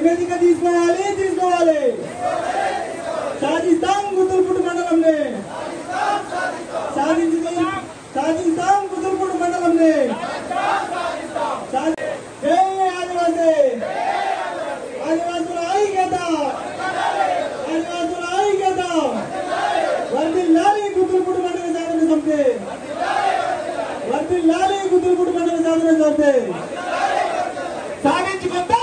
నివేదిక తీసుకోవాలి సాధిస్తాం గుతుల్పూడి మండలంని సాధిస్తాం గుతుల్పూడి మండలంని జై ఆదివాసీ ఆదివాసుల ఐక్యత వర్ధిల్లాలి గుతుల్పూడి మండల సాధన సమితి వర్ధిల్లాలి గుతుల్పూడి మండల సాధన సమితి సాధించుకుంటాం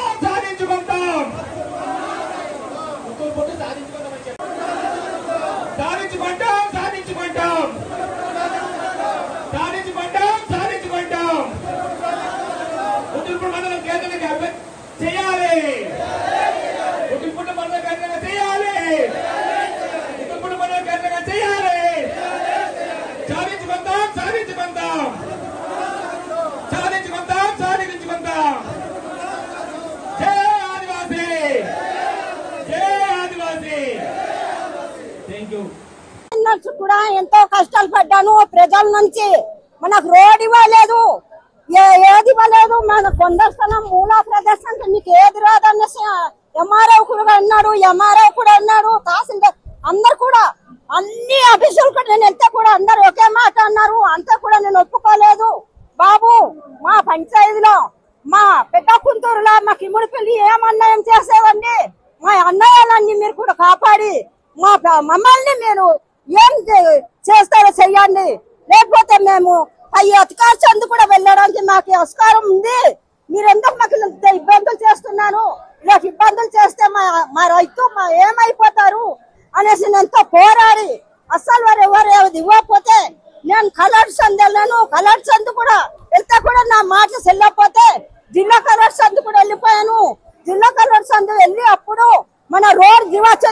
గుతుల్పూడి మండలం కేంద్రంగా చేయాలి గుతుల్పూడి మండలం కేంద్రంగా చేయాలి గుతుల్పూడి మండలం కేంద్రంగా చేయాలి సాధించుకుంటాం జై ఆదివాసీ థ్యాంక్ యూ కూడా ఎంతో కష్టాలు పడ్డాను ప్రజల నుంచి మనకు రోడ్ ఇవ్వలేదు ఏది ఇవ్వలేదు మన కొందస్థలం మూలా ప్రదర్శన మీకు ఏది రాదనేసి ఎంఆర్ఓ కూడా అన్నాడు తహసీల్దార్ అందరు కూడా అన్ని ఆఫీసులు కూడా నేను వెళ్తే కూడా అందరు ఒకే మాట అన్నారు అంతా కూడా నేను ఒప్పుకోలేదు బాబు మా పంచాయతీలో మా పెద్ద కుంటూరులో మా కిమ్ముడిపల్లి ఏం అన్యాయం చేసేవండి మా అన్నయ్యాలన్నీ మీరు కూడా కాపాడి మమ్మల్ని మీరు ఏం చేస్తారో చెయ్యండి లేకపోతే మేము ఈ అధికార చందు కూడా వెళ్ళడానికి మాకు ఆస్కారం ఉంది మీరు ఎందుకు మాకు ఇబ్బందులు చేస్తున్నారు ఇలా ఇబ్బందులు చేస్తే మా రైతు ఏమైపోతారు అనేసి నేను పోరాడి అస్సలు వారు ఎవరు ఇవ్వకపోతే నేను కలర్ సందు వెళ్ళాను కలర్ సందు కూడా వెళ్తే కూడా నా మాట చెల్లకపోతే జిల్లా కలర్ సందు కూడా వెళ్ళిపోయాను జిల్లా కలర్ సందు వెళ్ళి అప్పుడు మన రోడ్ జివాచి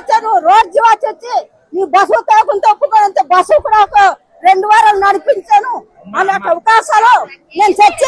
వచ్చి ఈ బస్సు కాకుండా ఒప్పుకోనంత బస్సు కూడా ఒక 2 వారాలు నడిపించాను అలాంటి అవకాశాలు నేను చర్చి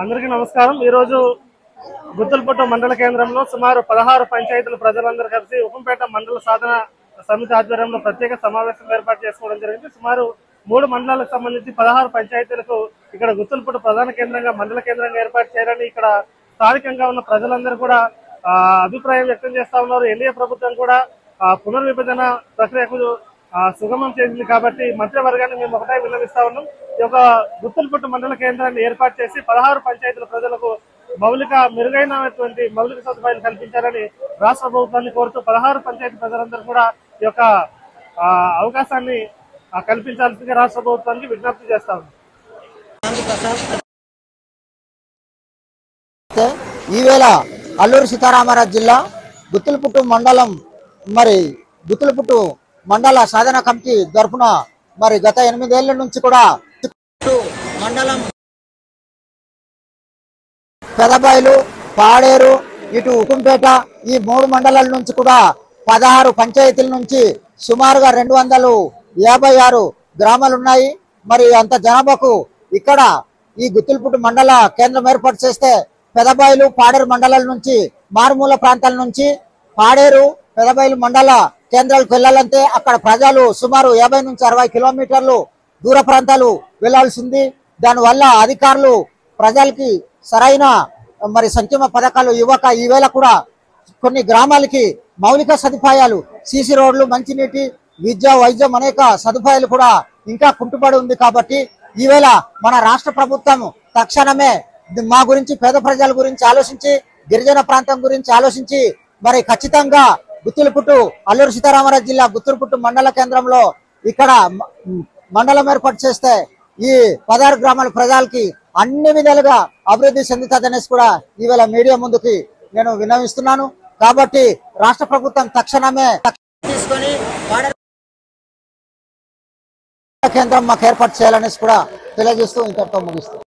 అందరికీ నమస్కారం। ఈ రోజు గుత్తులపట్టు మండల కేంద్రంలో సుమారు 16 పంచాయతీల ప్రజలందరూ కలిసి ఉప్పంపేట మండల సాధన సమితి ఆధ్వర్యంలో ప్రత్యేక సమావేశం ఏర్పాటు చేసుకోవడం జరిగింది। సుమారు 3 మండలాలకు సంబంధించి 16 పంచాయతీలకు ఇక్కడ గుత్తులపట్టు ప్రధాన కేంద్రంగా మండల కేంద్రంగా ఏర్పాటు చేయాలని ఇక్కడ స్థానికంగా ఉన్న ప్రజలందరూ కూడా అభిప్రాయం వ్యక్తం చేస్తా ఉన్నారు। ఎన్డీఏ ప్రభుత్వం కూడా పునర్విభజన ప్రక్రియకు సుగమం చేసింది కాబట్టి మంత్రివర్గాన్ని మేము ఒకటే విన్నవిస్తా ఉన్నాం। ఈ యొక్క గుత్తులపట్టు మండల కేంద్రాన్ని ఏర్పాటు చేసి 16 పంచాయతీల ప్రజలకు మెరుగైనటువంటి మౌలిక సదుపాయాలు కల్పించాలని రాష్ట్ర ప్రభుత్వాన్ని కోరుతూ 16 పంచాయతీ ప్రజలందరూ కూడా ఈ యొక్క అవకాశాన్ని కల్పించాల్సిందిగా రాష్ట్ర ప్రభుత్వానికి విజ్ఞప్తి చేస్తా ఉన్నాం। ఈవేళ అల్లూరు సీతారామరాజు జిల్లా గుత్తులపట్టు మండలం గుత్తులపట్టు మండల సాధన కమిటీ తరఫున గత 8 ఏళ్ల నుంచి కూడా మండలం పెదబైలు పాడేరు ఇటు ఉప్పంపేట ఈ 3 మండలాల నుంచి కూడా 16 పంచాయతీల నుంచి సుమారుగా 256 గ్రామాలు ఉన్నాయి। అంత జనాభాకు ఇక్కడ ఈ గుత్తులపట్టు మండల కేంద్రం ఏర్పాటు చేస్తే పెదబైలు పాడేరు మండలాల నుంచి మారుమూల ప్రాంతాల నుంచి పాడేరు పెదబైలు మండల కేంద్రాలకు వెళ్ళాలంటే అక్కడ ప్రజలు సుమారు 50 నుంచి 60 కిలోమీటర్లు దూర ప్రాంతాలు వెళ్లాల్సింది। దానివల్ల అధికారులు ప్రజలకి సరైన సంక్షేమ పథకాలు ఇవ్వక ఈవేళ కూడా కొన్ని గ్రామాలకి మౌలిక సదుపాయాలు సీసీ రోడ్లు మంచినీటి విద్య వైద్యం అనేక సదుపాయాలు కూడా ఇంకా కుంటుపడి ఉంది కాబట్టి ఈవేళ మన రాష్ట్ర ప్రభుత్వం తక్షణమే మా గురించి పేద ప్రజల గురించి ఆలోచించి గిరిజన ప్రాంతం గురించి ఆలోచించి మరి ఖచ్చితంగా గుత్తులపుట్టు అల్లూరు సీతారామరాజు జిల్లా గుత్తులపుట్టు మండల కేంద్రంలో ఇక్కడ మండలం ఏర్పాటు చేస్తే ఈ 16 గ్రామాల ప్రజలకి అన్ని విధాలుగా అభివృద్ధి చెందుతుందనేసి కూడా ఈవేళ మీడియా ముందుకి నేను విన్నవిస్తున్నాను. కాబట్టి రాష్ట్ర ప్రభుత్వం తక్షణమే తీసుకొని కేంద్రం మాకు ఏర్పాటు చేయాలనేసి కూడా తెలియజేస్తూ ఇంతటితో ముగిస్తుంది.